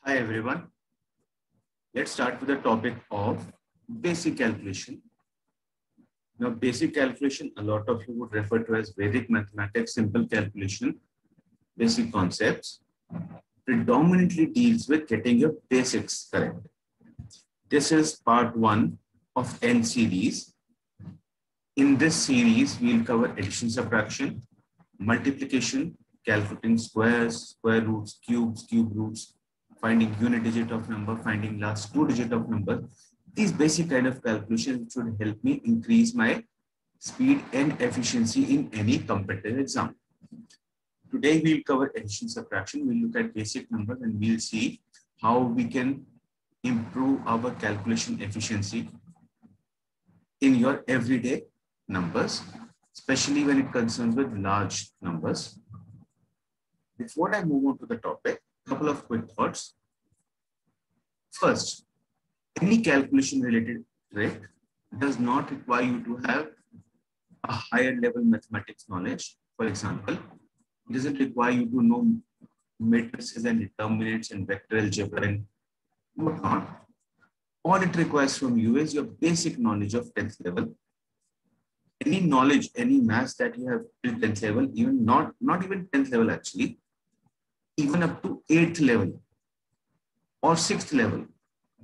Hi everyone. Let's start with the topic of basic calculation. Now, basic calculation, a lot of you would refer to as Vedic mathematics, simple calculation, basic concepts, predominantly deals with getting your basics correct. This is part one of N series. In this series, we'll cover addition, subtraction, multiplication, calculating squares, square roots, cubes, cube roots, finding unit digit of number, finding last two digit of number. These basic kind of calculations should help me increase my speed and efficiency in any competitive exam. Today we'll cover addition, subtraction. We'll look at basic numbers and we'll see how we can improve our calculation efficiency in your everyday numbers, especially when it concerns with large numbers. Before I move on to the topic, a couple of quick thoughts. First, any calculation related trick does not require you to have a higher level mathematics knowledge. For example, it doesn't require you to know matrices and determinants and vector algebra and whatnot. All it requires from you is your basic knowledge of 10th level. Any knowledge, any maths that you have till 10th level, even not even 10th level actually, even up to 8th level or 6th level,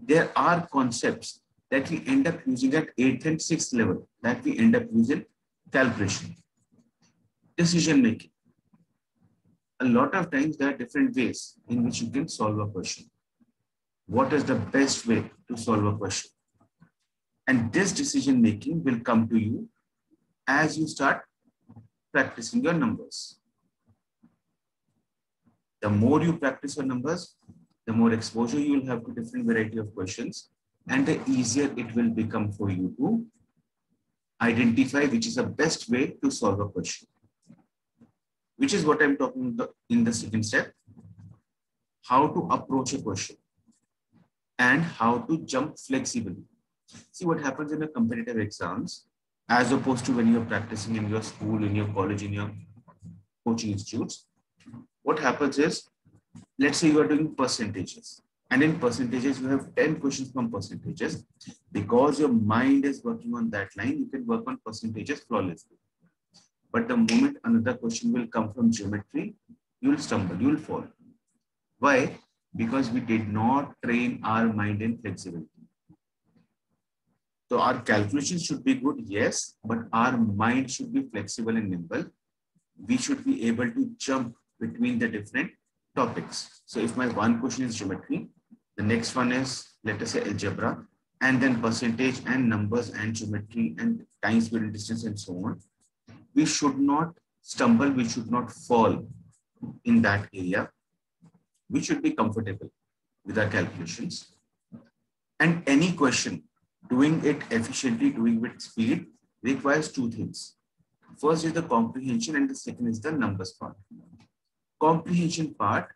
there are concepts that we end up using at 8th and 6th level that we end up using calculation. Decision making. A lot of times there are different ways in which you can solve a question. What is the best way to solve a question? And this decision making will come to you as you start practicing your numbers. The more you practice your numbers, the more exposure you will have to different variety of questions, and the easier it will become for you to identify which is the best way to solve a question. Which is what I'm talking about in the second step, how to approach a question and how to jump flexibly. See what happens in the competitive exams as opposed to when you're practicing in your school, in your college, in your coaching institutes. What happens is, let's say you are doing percentages, and in percentages you have 10 questions from percentages. Because your mind is working on that line, you can work on percentages flawlessly. But the moment another question will come from geometry, you will stumble, you will fall. Why? Because we did not train our mind in flexibility. So our calculations should be good, yes, but our mind should be flexible and nimble. We should be able to jump between the different topics. So if my one question is geometry, the next one is, let us say, algebra, and then percentage and numbers and geometry and time, speed, and distance and so on. We should not stumble, we should not fall in that area. We should be comfortable with our calculations. And any question, doing it efficiently, doing it with speed, requires two things. First is the comprehension and the second is the numbers part. Comprehension part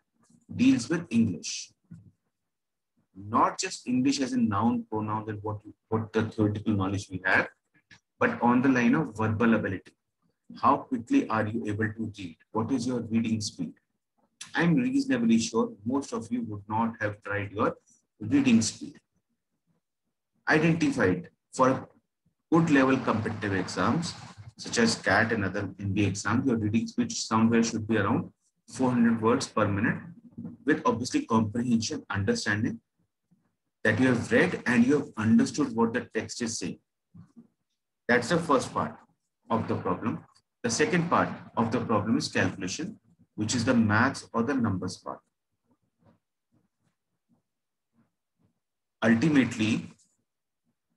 deals with English. Not just English as a noun, pronoun, and what the theoretical knowledge we have, but on the line of verbal ability. How quickly are you able to read? What is your reading speed? I'm reasonably sure most of you would not have tried your reading speed. Identified for good level competitive exams, such as CAT and other MBA exams, your reading speed somewhere should be around 400 words per minute, with obviously comprehension, understanding that you have read and you have understood what the text is saying. That's the first part of the problem. The second part of the problem is calculation, which is the maths or the numbers part. Ultimately,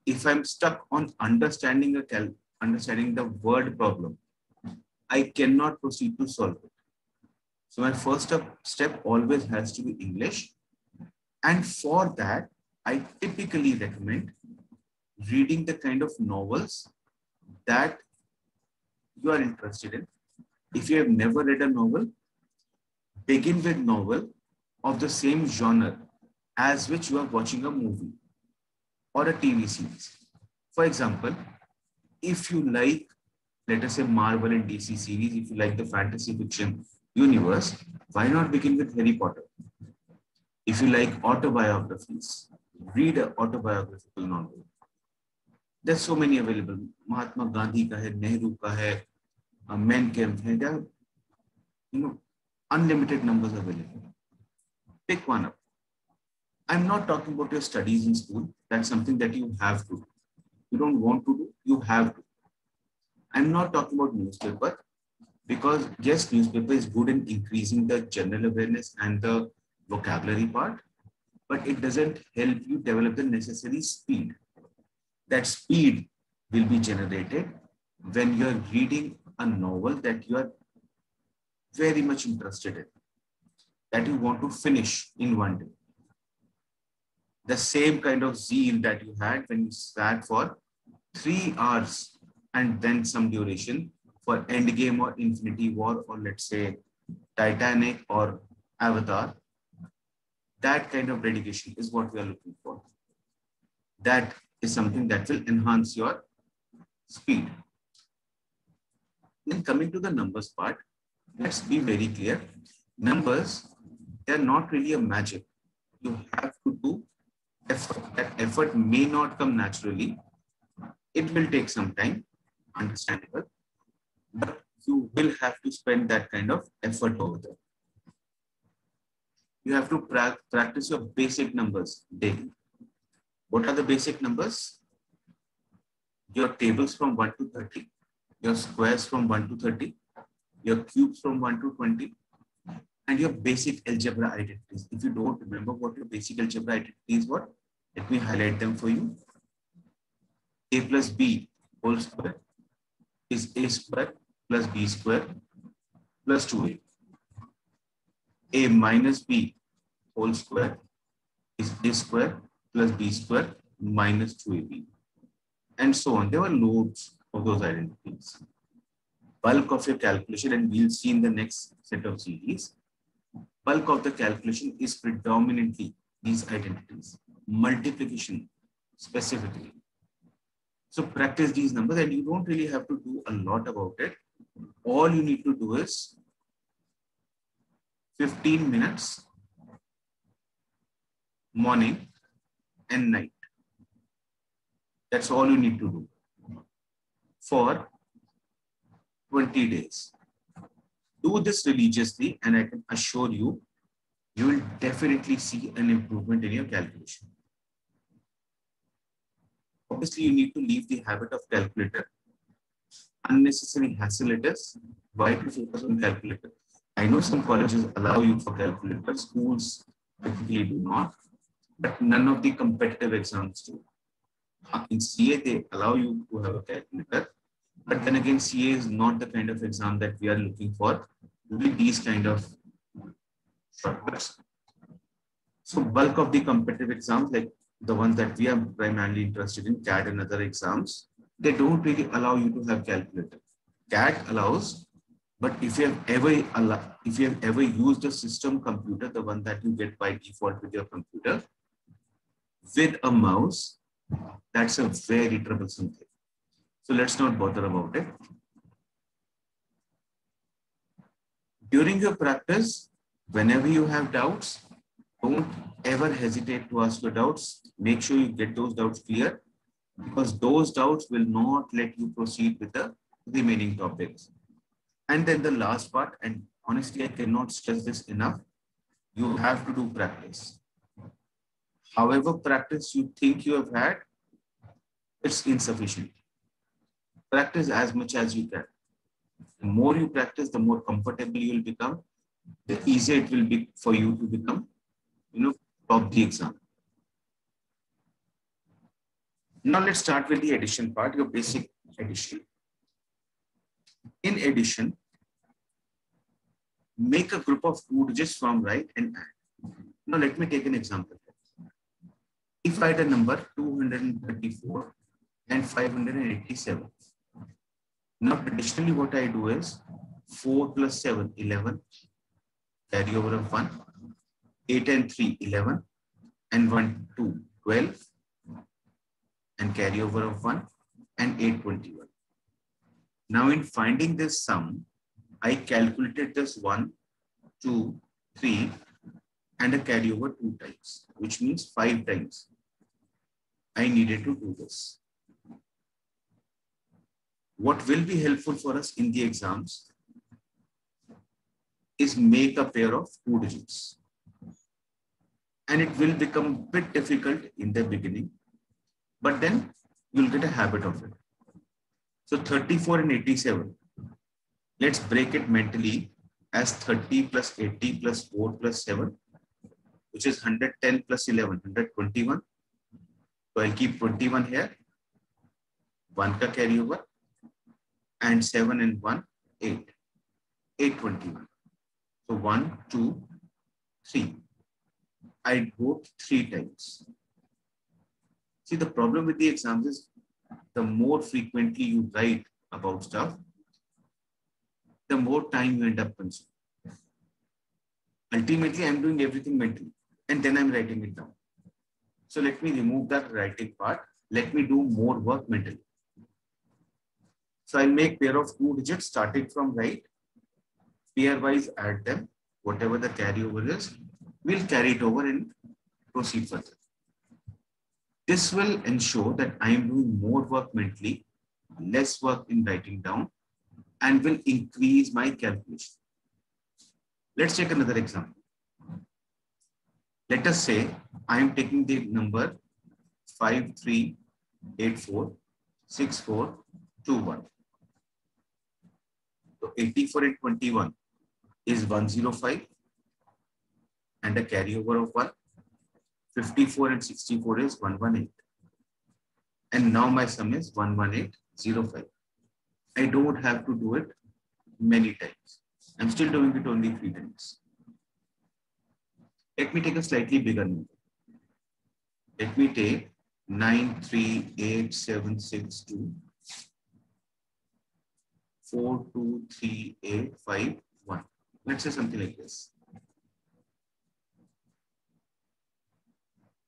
if I'm stuck on understanding the word problem, I cannot proceed to solve it. So my first step always has to be English. And for that, I typically recommend reading the kind of novels that you are interested in. If you have never read a novel, begin with novel of the same genre as which you are watching a movie or a TV series. For example, if you like, let us say, Marvel and DC series, if you like the fantasy fiction universe, why not begin with Harry Potter? If you like autobiographies, read an autobiographical novel. There's so many available. Mahatma Gandhi ka hai, Nehru ka hai, Men Kampf hai. There are, unlimited numbers available. Pick one up. I'm not talking about your studies in school. That's something that you have to do. You don't want to do, you have to. I'm not talking about newspaper because yes, newspaper is good in increasing the general awareness and the vocabulary part, but it doesn't help you develop the necessary speed. That speed will be generated when you're reading a novel that you are very much interested in, that you want to finish in one day. The same kind of zeal that you had when you sat for 3 hours and then some duration for Endgame or Infinity War, or let's say Titanic or Avatar. That kind of dedication is what we are looking for. That is something that will enhance your speed. Then coming to the numbers part, let's be very clear. Numbers, they're not really a magic. You have to do effort. That effort may not come naturally. It will take some time, understandable, but you will have to spend that kind of effort over there. You have to practice your basic numbers daily. What are the basic numbers? Your tables from 1 to 30, your squares from 1 to 30, your cubes from 1 to 20, and your basic algebra identities. If you don't remember what your basic algebra identities were, let me highlight them for you. A plus B whole square is A square plus B square plus 2A. A minus B whole square is A square plus B square minus 2AB. And so on. There were loads of those identities. Bulk of your calculation, and we'll see in the next set of series, bulk of the calculation is predominantly these identities. Multiplication specifically. So practice these numbers, and you don't really have to do a lot about it. All you need to do is 15 minutes morning and night. That's all you need to do for 20 days. Do this religiously, and I can assure you, you will definitely see an improvement in your calculation. Obviously, you need to leave the habit of calculator. Unnecessary hassle it is. Why to focus on calculator? I know some colleges allow you for calculator, schools typically do not, but none of the competitive exams do. In CA, they allow you to have a calculator, but then again, CA is not the kind of exam that we are looking for with these kind of shortcuts. So bulk of the competitive exams, like the ones that we are primarily interested in, CAT and other exams, they don't really allow you to have calculator. CAT allows, but if you have ever used a system computer, the one that you get by default with your computer, with a mouse, that's a very troublesome thing. So let's not bother about it. During your practice, whenever you have doubts, don't ever hesitate to ask your doubts. Make sure you get those doubts clear, because those doubts will not let you proceed with the remaining topics. And then the last part, and honestly, I cannot stress this enough, you have to do practice. However practice you think you have had, it's insufficient. Practice as much as you can. The more you practice, the more comfortable you will become, the easier it will be for you to become, top the exam. Now let's start with the addition part, your basic addition. In addition, make a group of 2 digits from right and add. Now let me take an example. If I had a number 234 and 587. Now traditionally what I do is 4 plus 7, 11, carry over of 1, 8 and 3, 11, and 1, 2, 12, and carry over of 1, and 8, 21. Now in finding this sum, I calculated this 1, 2, 3, and a carryover 2 times, which means 5 times I needed to do this. What will be helpful for us in the exams is make a pair of 2 digits. And it will become a bit difficult in the beginning, but then you'll get a habit of it. So 34 and 87, let's break it mentally as 30 plus 80 plus 4 plus 7, which is 110 plus 11, 121. So I'll keep 21 here, 1 ka carryover, and 7 and 1, 8. 821. So 1, 2, 3. I wrote 3 times. See, the problem with the exams is the more frequently you write about stuff, the more time you end up consuming. Ultimately, I'm doing everything mentally and then I'm writing it down. So let me remove that writing part. Let me do more work mentally. So I'll make pair of 2 digits starting from right. Pair-wise add them. Whatever the carryover is, we'll carry it over and proceed further. This will ensure that I am doing more work mentally, less work in writing down, and will increase my calculation. Let's take another example. Let us say I am taking the number 53846421. So 84 and 21 is 105 and a carryover of 1. 54 and 64 is 118. And now my sum is 11805. I don't have to do it many times. I'm still doing it only 3 times. Let me take a slightly bigger number. Let me take 938762 423851. Let's say something like this.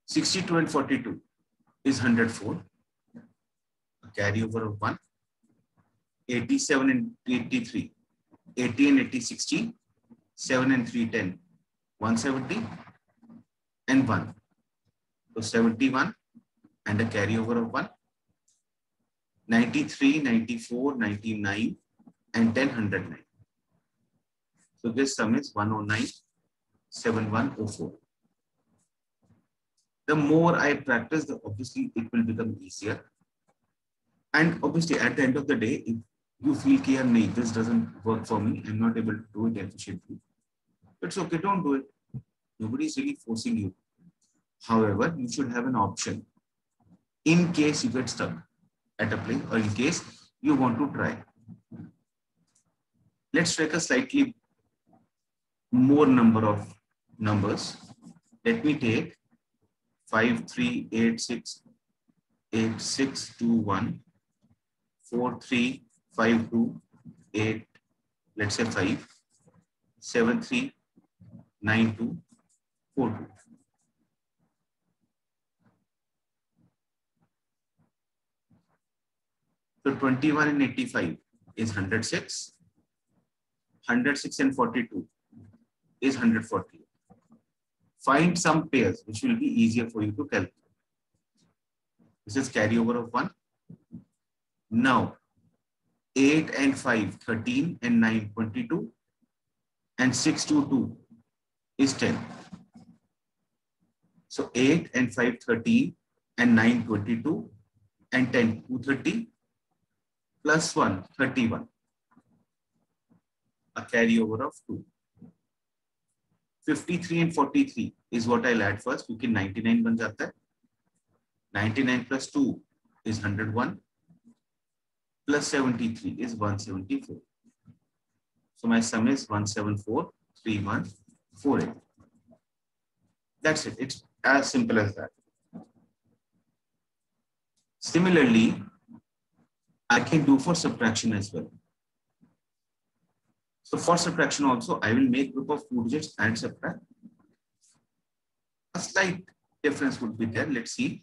62 and 42 is 104. A carryover of 1. 87 and 83. 80 and 80, 60. 7 and 3, 10. 170 and 1. So 71 and a carryover of 1. 93, 94, 99 and 10, 109. So this sum is 109, 7104. The more I practice, obviously it will become easier. And obviously at the end of the day, if you feel clear, no, this doesn't work for me, I'm not able to do it efficiently, it's okay, don't do it. Nobody is really forcing you. However, you should have an option in case you get stuck at a place or in case you want to try. Let's take a slightly more number of numbers. Let me take 53868621 43528, let's say 5 739242. So 21 and 85 is 106. 106 and 42 is 140. Find some pairs which will be easier for you to calculate. This is carryover of 1. Now 8 and 5, 13 and 9, 22 and 6 to 2 is 10. So 8 and 5, 13 and 9, 22 and 10, 230 plus 1, 31. A carryover of 2. 53 and 43 is what I'll add first, because 99 ban jata hai. 99 plus 2 is 101 plus 73 is 174. So my sum is 1743148. That's it. It's as simple as that. Similarly, I can do for subtraction as well. So for subtraction also, I will make group of 2 digits and subtract. A slight difference would be there. Let's see.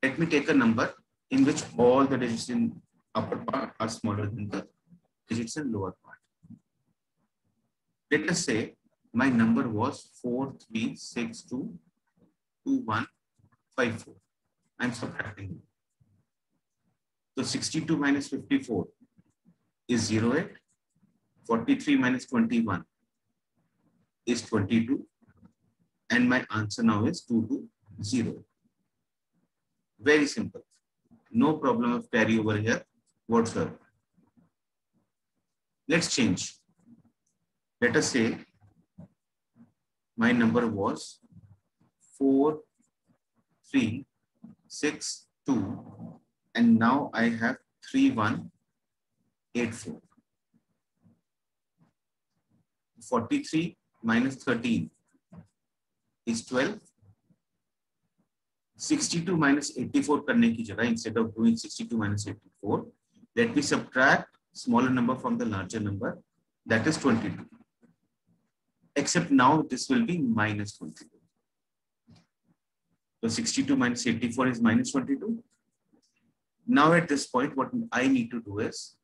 Let me take a number in which all the digits in upper part are smaller than the digits in lower part. Let us say my number was 43622154. I'm subtracting. So 62 minus 54 is 08. 43 minus 21 is 22. And my answer now is 220. Very simple. No problem of carry over here whatsoever. Let's change. Let us say my number was 4362 and now I have 3184. 43 minus 13 is 12. 62 minus 84 करने की जगह, instead of doing 62 minus 84, let me subtract smaller number from the larger number, that is 22. Except now this will be minus 22. So 62 minus 84 is minus 22. Now at this point, what I need to do is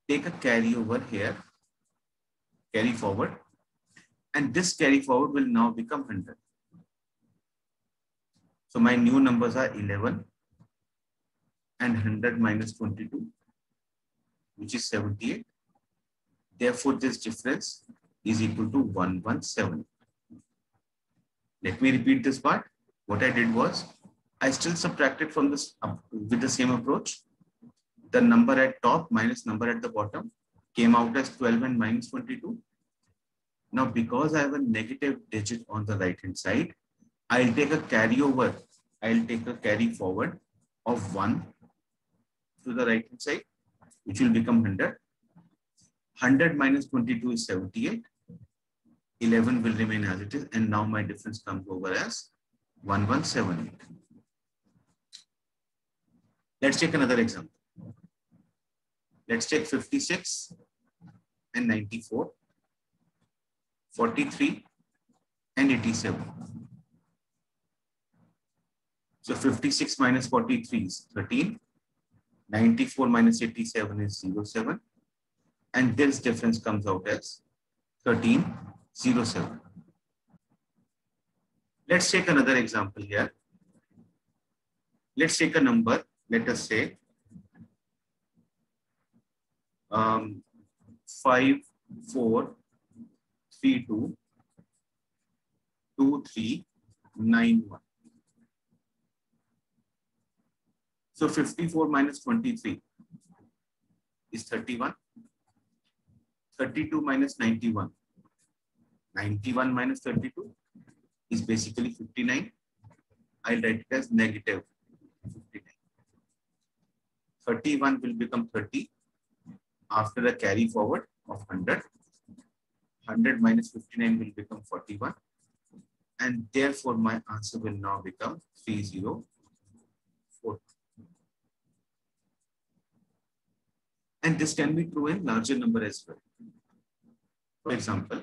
take a carry over here, carry forward, and this carry forward will now become 100. So my new numbers are 11 and 100 minus 22, which is 78. Therefore, this difference is equal to 117. Let me repeat this part. What I did was, I still subtracted from this with the same approach. The number at top minus number at the bottom came out as 12 and minus 22. Now, because I have a negative digit on the right hand side, I'll take a carry over. I'll take a carry forward of 1 to the right hand side, which will become 100. 100 minus 22 is 78. 11 will remain as it is. And now my difference comes over as 1178. Let's take another example. Let's take 56 and 94, 43 and 87. So 56 minus 43 is 13. 94 minus 87 is 07. And this difference comes out as 1307. Let's take another example here. Let's take a number. Let us say 54322391. So 54 minus 23 is 31. 32 minus 91. 91 minus 32 is basically 59. I'll write it as negative 59. 31 will become 30 after the carry forward of 100. 100 minus 59 will become 41. And therefore, my answer will now become 304. And this can be true in larger number as well. For example,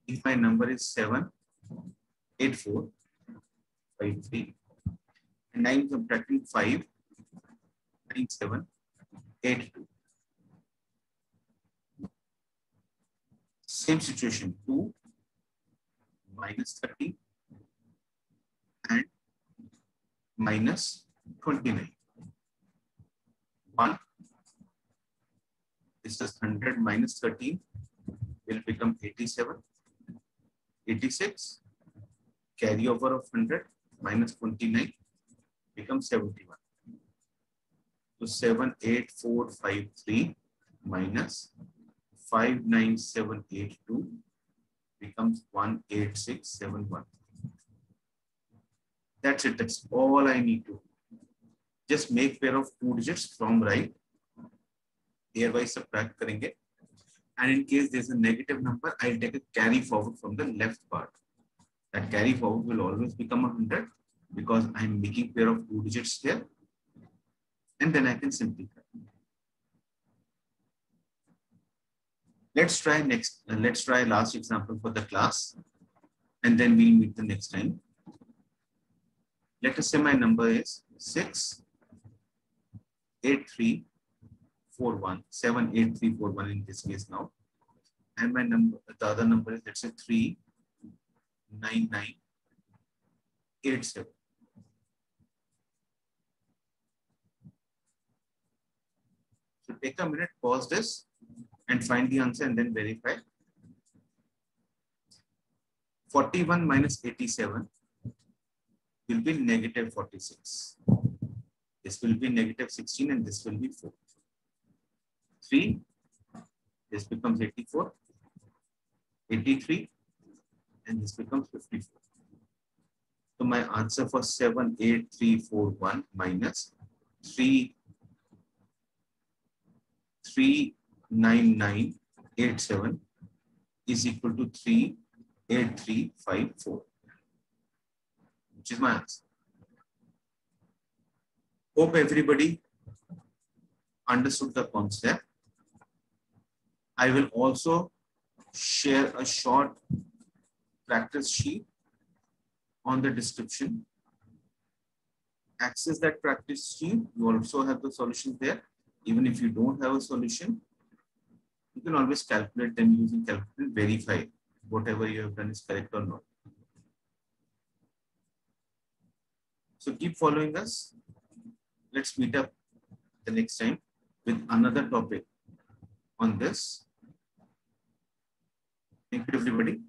if my number is 78453 and I am subtracting 59782. Same situation, 2 minus 30 and minus 29. 1. This is 100 minus 13 will become 87. 86. Carry over of 100 minus 29 becomes 71. So 78453 minus 59782 becomes 18671. That's it. That's all I need to. Just make pair of 2 digits from right. Hereby subtract करेंगे. And in case there's a negative number, I'll take a carry forward from the left part. That carry forward will always become 100 because I'm making pair of 2 digits here. And then I can simplify. Let's try next. Let's try last example for the class. And then we'll meet the next time. Let us say my number is 78341 in this case now. and my number, the other number is, let's say, 39987. So take a minute, pause this and find the answer and then verify. 41 minus 87 will be negative 46. This will be negative 16 and this will be 4. 3, this becomes 84, 83, and this becomes 54. So my answer for 78341 minus 39987 is equal to 38354, which is my answer. Hope everybody understood the concept. I will also share a short practice sheet on the description. Access that practice sheet. You also have the solutions there. Even if you don't have a solution, you can always calculate them using calculator, verify whatever you have done is correct or not. So keep following us. Let's meet up the next time with another topic on this. Thank you, everybody.